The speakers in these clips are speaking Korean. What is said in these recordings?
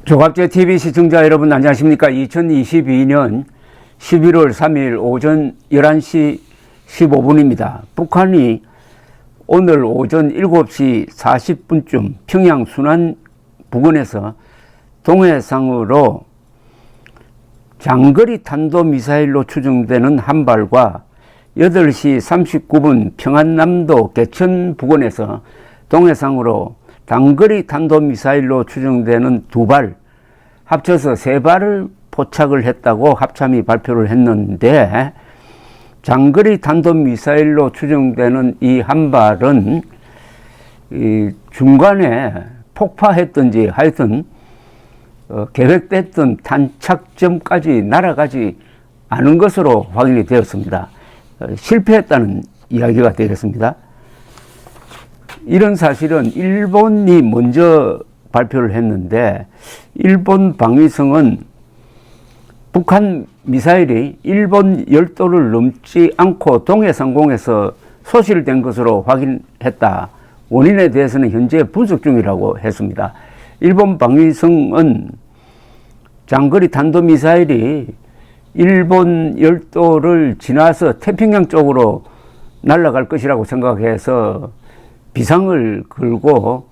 조갑제 TV 시청자 여러분 안녕하십니까. 2022년 11월 3일 오전 11시 15분입니다. 북한이 오늘 오전 7시 40분쯤 평양 순안 부근에서 동해상으로 장거리 탄도미사일로 추정되는 한 발과 8시 39분 평안남도 개천 부근에서 동해상으로 단거리 탄도미사일로 추정되는 2발, 합쳐서 3발을 포착을 했다고 합참이 발표를 했는데, 장거리 탄도미사일로 추정되는 이 한 발은 중간에 폭파했든지 하여튼 계획됐던 탄착점까지 날아가지 않은 것으로 확인이 되었습니다. 실패했다는 이야기가 되겠습니다. 이런 사실은 일본이 먼저 발표를 했는데, 일본 방위성은 북한 미사일이 일본 열도를 넘지 않고 동해상공에서 소실된 것으로 확인했다. 원인에 대해서는 현재 분석 중이라고 했습니다. 일본 방위성은 장거리 탄도미사일이 일본 열도를 지나서 태평양 쪽으로 날아갈 것이라고 생각해서 비상을 걸고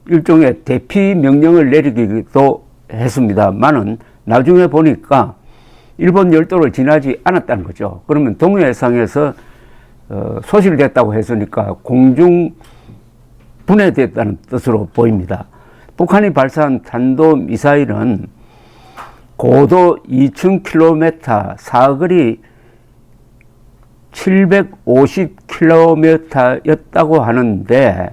일종의 대피 명령을 내리기도 했습니다만은 나중에 보니까 일본 열도를 지나지 않았다는 거죠. 그러면 동해상에서 소실됐다고 했으니까 공중 분해됐다는 뜻으로 보입니다. 북한이 발사한 탄도미사일은 고도 2000km, 사거리 750km였다고 하는데,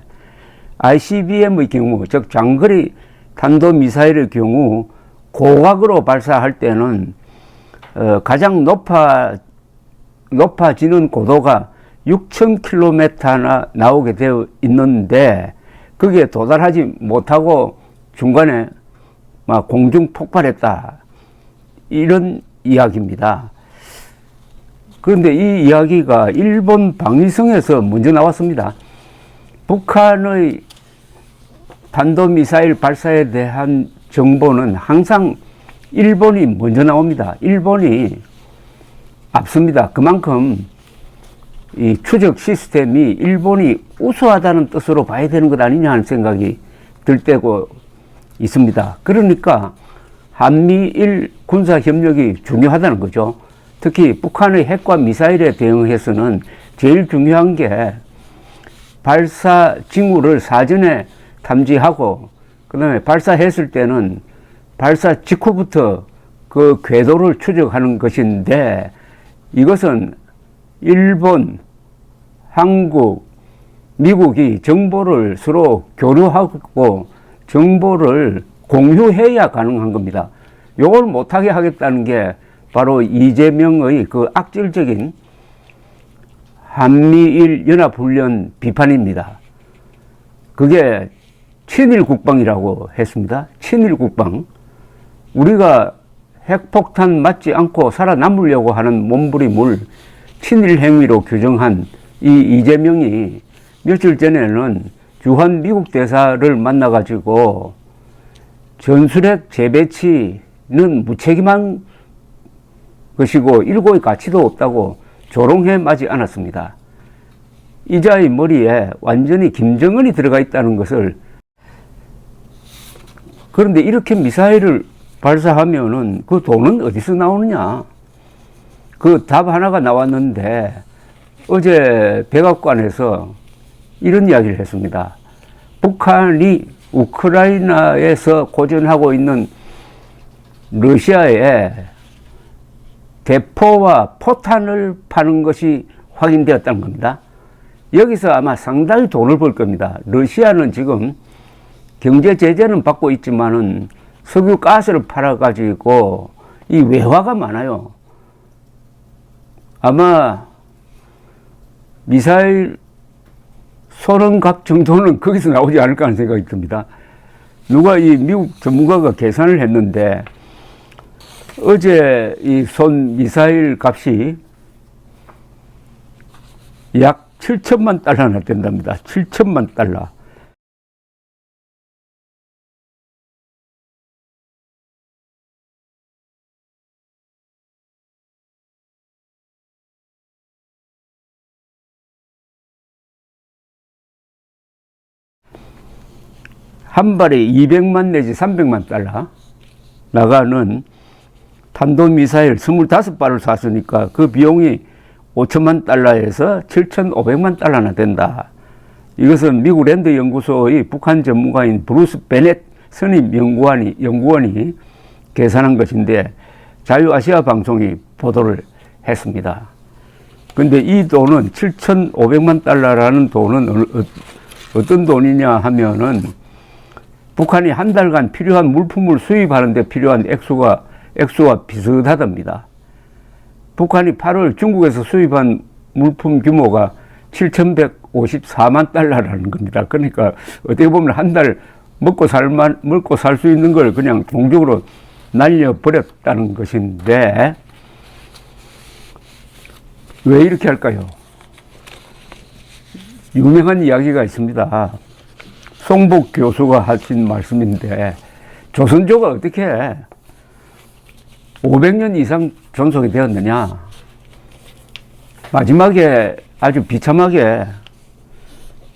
ICBM의 경우, 즉 장거리 탄도미사일의 경우 고각으로 발사할 때는 가장 높아지는 고도가 6000km나 나오게 되어 있는데, 거기에 도달하지 못하고 중간에 막 공중 폭발했다, 이런 이야기입니다. 그런데 이 이야기가 일본 방위성에서 먼저 나왔습니다. 북한의 탄도미사일 발사에 대한 정보는 항상 일본이 먼저 나옵니다. 일본이 앞섭니다. 그만큼 이 추적 시스템이 일본이 우수하다는 뜻으로 봐야 되는 것 아니냐 하는 생각이 들 때고 있습니다. 그러니까 한미일 군사협력이 중요하다는 거죠. 특히 북한의 핵과 미사일에 대응해서는 제일 중요한 게 발사 징후를 사전에 탐지하고, 그 다음에 발사했을 때는 발사 직후부터 그 궤도를 추적하는 것인데, 이것은 일본, 한국, 미국이 정보를 서로 교류하고 정보를 공유해야 가능한 겁니다. 이걸 못하게 하겠다는 게 바로 이재명의 그 악질적인 한미일 연합훈련 비판입니다. 그게 친일 국방이라고 했습니다. 친일 국방. 우리가 핵폭탄 맞지 않고 살아남으려고 하는 몸부림을 친일 행위로 규정한 이 이재명이 며칠 전에는 주한 미국 대사를 만나가지고 전술핵 재배치는 무책임한 것이고 일고의 가치도 없다고 조롱해 마지 않았습니다. 이자의 머리에 완전히 김정은이 들어가 있다는 것을. 그런데 이렇게 미사일을 발사하면은 그 돈은 어디서 나오느냐? 그 답 하나가 나왔는데, 어제 백악관에서 이런 이야기를 했습니다. 북한이 우크라이나에서 고전하고 있는 러시아에 대포와 포탄을 파는 것이 확인되었다는 겁니다. 여기서 아마 상당히 돈을 벌 겁니다. 러시아는 지금 경제 제재는 받고 있지만은 석유 가스를 팔아가지고 이 외화가 많아요. 아마 미사일 소련각 정도는 거기서 나오지 않을까 하는 생각이 듭니다. 누가 이 미국 전문가가 계산을 했는데, 어제 이 쏜 미사일 값이 약 7천만 달러나 된답니다. 7천만 달러. 한 발에 200만 내지 300만 달러 나가는 탄도미사일 25발을 쐈으니까 그 비용이 5천만 달러에서 7,500만 달러나 된다. 이것은 미국 랜드 연구소의 북한 전문가인 브루스 베넷 선임 연구원이 계산한 것인데 자유아시아 방송이 보도를 했습니다. 근데 이 돈은 7,500만 달러라는 돈은 어떤 돈이냐 하면은 북한이 한 달간 필요한 물품을 수입하는 데 필요한 액수와 비슷하답니다. 북한이 8월 중국에서 수입한 물품 규모가 7,154만 달러라는 겁니다. 그러니까 어떻게 보면 한 달 먹고 살 수 있는 걸 그냥 종족으로 날려버렸다는 것인데 왜 이렇게 할까요? 유명한 이야기가 있습니다. 송복 교수가 하신 말씀인데 조선조가 어떻게 500년 이상 존속이 되었느냐. 마지막에 아주 비참하게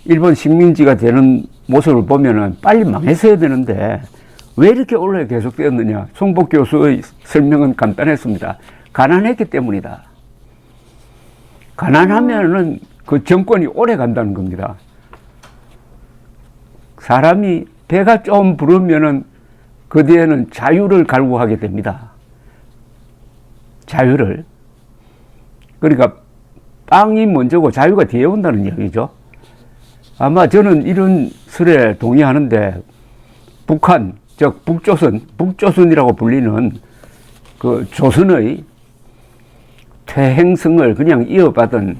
일본 식민지가 되는 모습을 보면은 빨리 망했어야 되는데 왜 이렇게 오래 계속되었느냐. 송복 교수의 설명은 간단했습니다. 가난했기 때문이다. 가난하면은 그 정권이 오래 간다는 겁니다. 사람이 배가 좀 부르면은 그 뒤에는 자유를 갈구하게 됩니다. 자유를. 그러니까 빵이 먼저고 자유가 뒤에 온다는 얘기죠. 아마 저는 이런 설에 동의하는데 북한, 즉 북조선이라고 불리는 그 조선의 퇴행성을 그냥 이어받은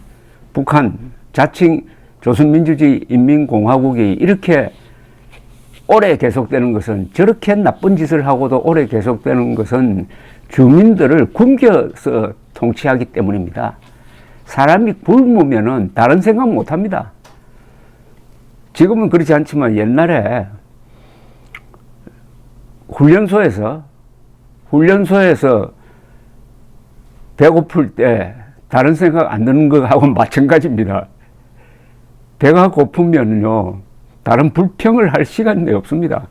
북한 자칭 조선민주주의 인민공화국이 이렇게 오래 계속되는 것은, 저렇게 나쁜 짓을 하고도 오래 계속되는 것은 주민들을 굶겨서 통치하기 때문입니다. 사람이 굶으면은 다른 생각 못 합니다. 지금은 그렇지 않지만 옛날에 훈련소에서 배고플 때 다른 생각 안 드는 것하고 마찬가지입니다. 배가 고프면요, 다른 불평을 할 시간이 없습니다.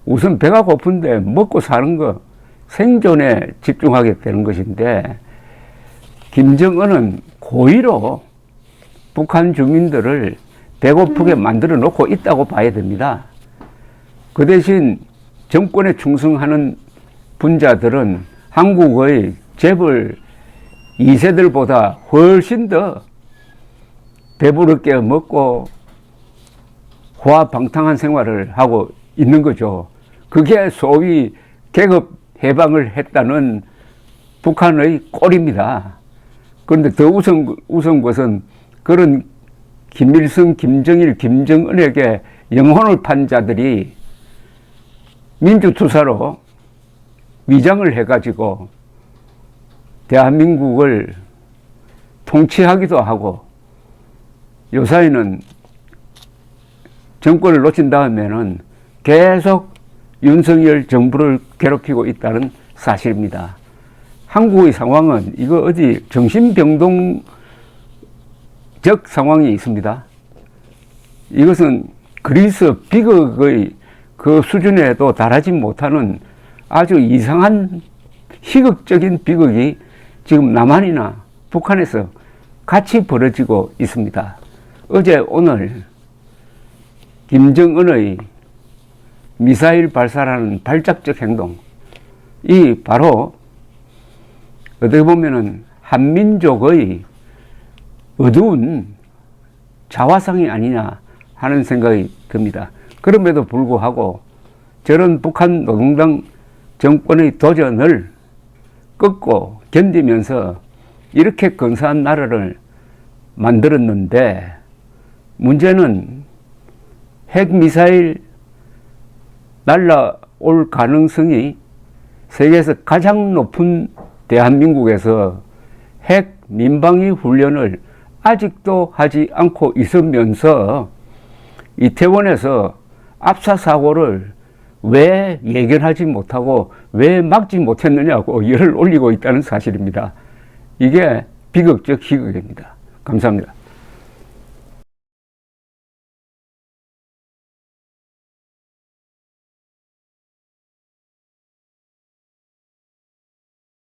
우선 배가 고픈데 먹고 사는 거, 생존에 집중하게 되는 것인데, 김정은은 고의로 북한 주민들을 배고프게 만들어 놓고 있다고 봐야 됩니다. 그 대신 정권에 충성하는 분자들은 한국의 재벌 2세들보다 훨씬 더 배부르게 먹고 호화방탕한 생활을 하고 있는 거죠. 그게 소위 계급 해방을 했다는 북한의 꼴입니다. 그런데 더 우스운 것은 그런 김일성, 김정일, 김정은에게 영혼을 판 자들이 민주투사로 위장을 해가지고 대한민국을 통치하기도 하고, 요사이는 정권을 놓친 다음에는 계속 윤석열 정부를 괴롭히고 있다는 사실입니다. 한국의 상황은 이거 어디 정신병동적 상황이 있습니다. 이것은 그리스 비극의 그 수준에도 달하지 못하는 아주 이상한 희극적인 비극이 지금 남한이나 북한에서 같이 벌어지고 있습니다. 어제 오늘 김정은의 미사일 발사라는 발작적 행동, 이 바로 어떻게 보면은 한민족의 어두운 자화상이 아니냐 하는 생각이 듭니다. 그럼에도 불구하고 저런 북한 노동당 정권의 도전을 꺾고 견디면서 이렇게 근사한 나라를 만들었는데, 문제는 핵미사일 날라올 가능성이 세계에서 가장 높은 대한민국에서 핵 민방위 훈련을 아직도 하지 않고 있으면서 이태원에서 압사 사고를 왜 예견하지 못하고 왜 막지 못했느냐고 열을 올리고 있다는 사실입니다. 이게 비극적 희극입니다. 감사합니다.